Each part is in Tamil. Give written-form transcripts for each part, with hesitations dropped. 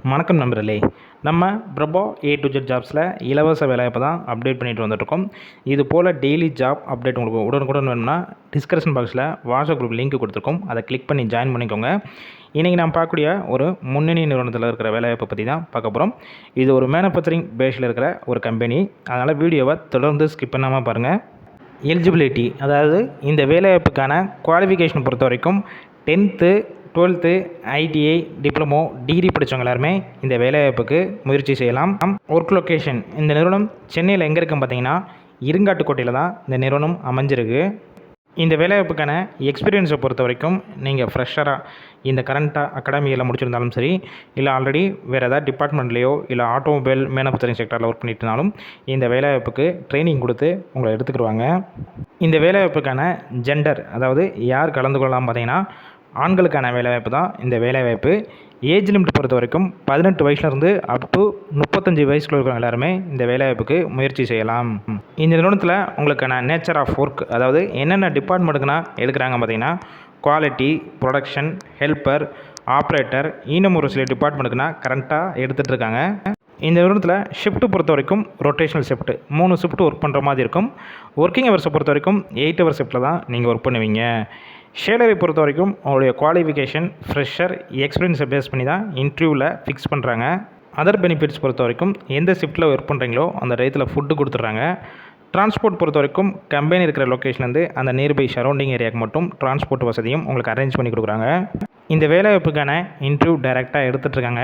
வணக்கம் நண்பர்களே. நம்ம பிரபோ A to Z ஜாப்ஸில் இலவச வேலைவாய்ப்பு தான் அப்டேட் பண்ணிட்டு வந்துட்டுருக்கோம். இது போல் டெய்லி ஜாப் அப்டேட் உங்களுக்கு உடனுக்குடன் வேணும்னா டிஸ்கிரிப்ஷன் பாக்ஸில் வாட்ஸ்அப் குரூப் லிங்க் கொடுத்துருக்கோம். அதை கிளிக் பண்ணி ஜாயின் பண்ணிக்கோங்க. இன்றைக்கி நான் பார்க்கக்கூடிய ஒரு முன்னணி நிறுவனத்தில் இருக்கிற வேலைவாய்ப்பை பற்றி தான் பார்க்க போகிறோம். இது ஒரு மேனுஃபேக்சரிங் பேஸில் இருக்கிற ஒரு கம்பெனி. அதனால் வீடியோவை தொடர்ந்து ஸ்கிப் பண்ணாமல் பாருங்கள். எலிஜிபிலிட்டி, அதாவது இந்த வேலைவாய்ப்புக்கான குவாலிஃபிகேஷன் பொறுத்த வரைக்கும் 10th 12th ITI diploma degree படித்தவங்க எல்லாருமே இந்த வேலைவாய்ப்புக்கு முயற்சி செய்யலாம். ஒர்க் லொக்கேஷன், இந்த நிறுவனம் சென்னையில் எங்கே இருக்குன்னு பார்த்தீங்கன்னா இருங்காட்டுக்கோட்டையில் தான் இந்த நிறுவனம் அமைஞ்சிருக்கு. இந்த வேலைவாய்ப்புக்கான எக்ஸ்பீரியன்ஸை பொறுத்த வரைக்கும் நீங்கள் ஃப்ரெஷராக இந்த கரண்ட்டாக அகாடமியில் முடிச்சிருந்தாலும் சரி, இல்லை ஆல்ரெடி வேறு ஏதாவது டிபார்ட்மெண்ட்லேயோ இல்லை ஆட்டோமொபைல் மேனுஃபேக்சரிங் செக்டரில் ஒர்க் பண்ணிட்டு இருந்தாலும் இந்த வேலைவாய்ப்புக்கு ட்ரைனிங் கொடுத்து உங்களை எடுத்துக்கிடுவாங்க. இந்த வேலைவாய்ப்புக்கான ஜெண்டர், அதாவது யார் கலந்து கொள்ளலாம் பார்த்தீங்கன்னா ஆண்களுக்கான வேலைவாய்ப்பு தான் இந்த வேலைவாய்ப்பு. ஏஜ் லிமிட் பொறுத்த வரைக்கும் 18 வயசுலேருந்து அப் டு 35 வயசுக்குள்ள இருக்கிறவங்க எல்லாருமே இந்த வேலைவாய்ப்புக்கு முயற்சி செய்யலாம். இந்த நிறுவனத்தில் உங்களுக்கான நேச்சர் ஆஃப் ஒர்க், அதாவது என்னென்ன டிபார்ட்மெண்ட்டுக்குன்னா எடுக்கிறாங்க பார்த்தீங்கன்னா குவாலிட்டி, ப்ரொடக்ஷன், ஹெல்ப்பர், ஆப்ரேட்டர், இன்னும் ஒரு சில டிபார்ட்மெண்ட்டுக்குன்னா கரண்ட்டாக எடுத்துகிட்டு இருக்காங்க. இந்த நிறுவனத்தில் ஷிஃப்ட்டு பொறுத்த வரைக்கும் ரொட்டேஷனல் ஷிஃப்ட்டு 3 ஷிஃப்ட்டு ஒர்க் பண்ணுற மாதிரி இருக்கும். ஒர்க்கிங் ஹவர்ஸை பொறுத்த வரைக்கும் 8 ஹவர் ஷிஃப்ட்டில் தான் நீங்கள் ஒர்க் பண்ணுவீங்க. சேலரி பொறுத்த வரைக்கும் உங்களுடைய குவாலிஃபிகேஷன், ஃப்ரெஷர், எக்ஸ்பீரியன்ஸை பேஸ் பண்ணி தான் இன்டர்வியூவில் ஃபிக்ஸ் பண்ணுறாங்க. அதர் பெனிஃபிட்ஸ் பொறுத்த வரைக்கும் எந்த ஷிஃப்ட்டில் ஒர்க் பண்ணுறீங்களோ அந்த டயத்தில் ஃபுட்டு கொடுத்துட்றாங்க. டிரான்ஸ்போர்ட் பொறுத்த வரைக்கும் கம்பெனி இருக்கிற லொக்கேஷன்லேருந்து அந்த நியர்பை சரௌண்டிங் ஏரியாவுக்கு மட்டும் டிரான்ஸ்போர்ட் வசதியும் உங்களுக்கு அரேஞ்ச் பண்ணி கொடுக்குறாங்க. இந்த வேலைவாய்ப்புக்கான இன்டர்வியூ டைரெக்டாக எடுத்துகிட்ருக்காங்க.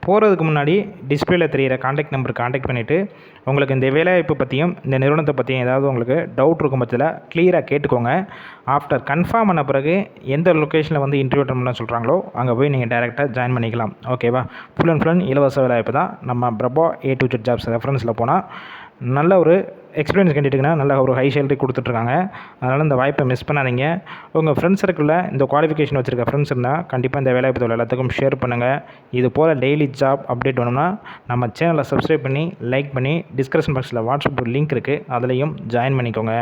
போகிறதுக்கு முன்னாடி டிஸ்பிளேயில் தெரிகிற காண்டாக்ட் நம்பர் காண்டாக்ட் பண்ணிவிட்டு உங்களுக்கு இந்த வேலைவாய்ப்பு பற்றியும் இந்த நிறுவனத்தை பற்றியும் ஏதாவது உங்களுக்கு டவுட் இருக்கும் பட்சத்தில் கிளியராக கேட்டுக்கோங்க. ஆஃப்டர் கன்ஃபார்ம் பண்ண பிறகு எந்த லொக்கேஷனில் வந்து இன்டர்வியூ அட்டெண்ட் பண்ண சொல்கிறாங்களோ அங்கே போய் நீங்கள் டைரெக்டாக ஜாயின் பண்ணிக்கலாம். ஓகேவா? ஃபுல் அண்ட் ஃபுல் இலவச வேலைவாய்ப்பு தான். நம்ம பிரபோ A to Z ஜாப்ஸ் ரெஃபரன்ஸில் போனால் நல்ல ஒரு எக்ஸ்பீரியன்ஸ் கேட்டுட்டிங்கன்னா நல்ல ஒரு ஹை சேலரி கொடுத்துட்ருக்காங்க. அதனால் இந்த வாய்ப்பை மிஸ் பண்ணாதீங்க. உங்கள் ஃப்ரெண்ட்ஸ் சர்க்கிளில் இந்த குவாலிஃபிகேஷன் வச்சுருக்க ஃப்ரெண்ட்ஸ் இருந்தால் கண்டிப்பாக இந்த வேலைவாய்ப்பு தொழில் எல்லாத்துக்கும் ஷேர் பண்ணுங்கள். இது போல் டெய்லி ஜாப் அப்டேட் வேணும்னா நம்ம சேனலை சப்ஸ்கிரைப் பண்ணி லைக் பண்ணி டிஸ்கிரிப்ஷன் பாக்ஸில் வாட்ஸ்அப் லிங்க் இருக்குது, அதுலேயும் ஜாயின் பண்ணிக்கோங்க.